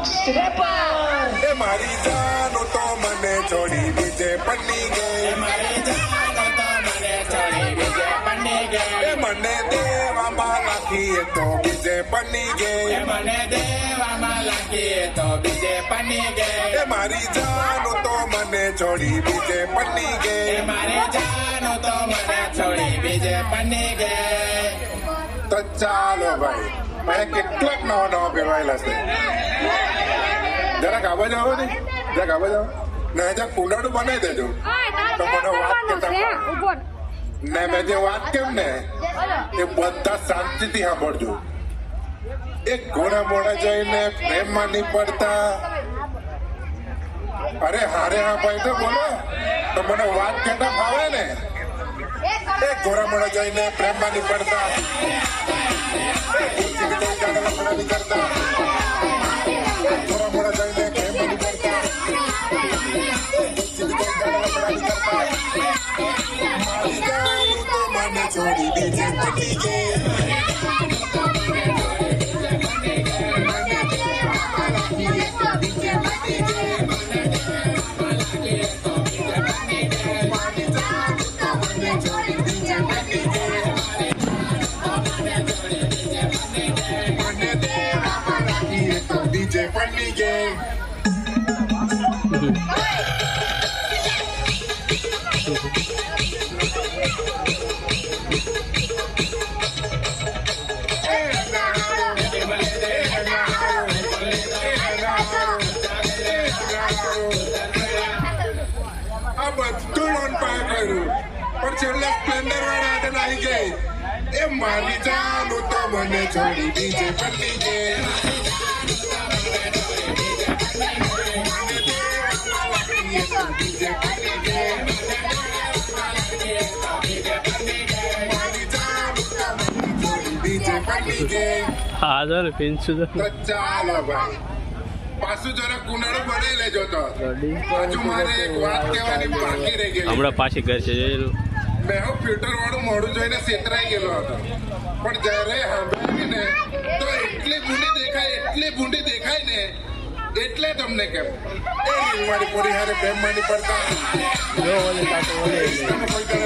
એ મારી જાનો તો મને છોડી બીજે પડી ગઈ મારી જાનો તો મને છોડી બીજે પડી ગઈ એ મને દેવામાં લાગી તો બીજે પડી ગઈ મને દેવામાં લાગી તો બીજે પડી ગઈ એ મારી જાનો તો મને છોડી બીજે પડી ગઈ મારી જાનો તો મને છોડી બીજે પડી ગઈ તો ચાલો ભાઈ મેં કેટલાક નવા નવા પહેરવાયેલા છે જરાક આવા જાઓ ને જરાક આવા જાઓ ને જરાક કુંડાળું બનાવી દેજો તો મને વાત કરતા ને મેં જે વાત કેમ ને એ બધા શાંતિથી સાંભળજો એક ઘોડા મોડા જઈને પ્રેમમાં નહીં પડતા અરે હારે હા ભાઈ તો બોલો તો મને વાત કેતા ફાવે ને એક ઘોડા મોડા જઈને પ્રેમમાં નહીં પડતા કરતા ઘોડા મોડા જઈને પ્રેમમાં નહીં પડતા મને છોડી બીજે પડી ગઈ DJ Funny Game. આ બધું લોન પાય કર્યું પણ છેલ્લે સ્પ્લેન્ડર વાળા આગળ આવી ગઈ એ મારી જાનું તો મને છોડી બીજે પડી ગઈ હા સર પિન્સુ ચાલો ભાઈ પાછું જરા કુનાળું બનાવી લેજો તો હજુ મારે એક વાત કહેવાની બાકી રહી ગઈ હમણાં પાછી ઘર છે જોયેલું મેં હું ફિલ્ટર વાળું મોઢું જોઈને છેતરાઈ ગયેલો હતો પણ જયારે સાંભળ્યું ને તો એટલી ભૂંડી દેખાય ને એટલે તમને કેમ એ મારી પોરી હારે પ્રેમ માંડી પડતા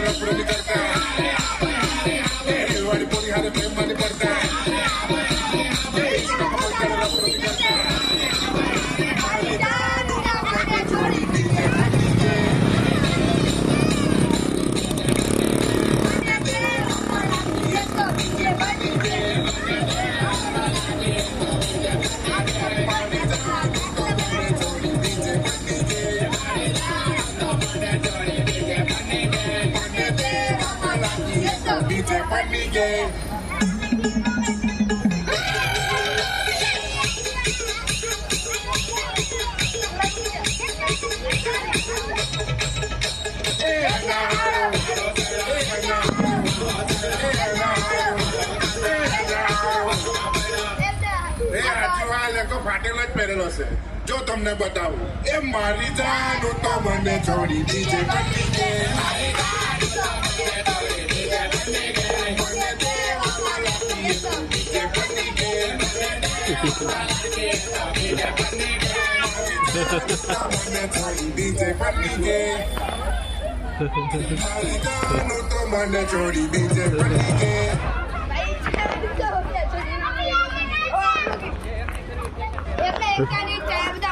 રફડો કરતા મારી પોરી હારે પ્રેમ માંડી પડતા Funny Game. ફાટેલો જ પહેરેલો છે જો તમને બતાવું એ મારી જાનું તો મને છોડી બીજે પડી ગઈ DJ Funny Game. તો મને છોડી બીજે પડી ગઈ એટલે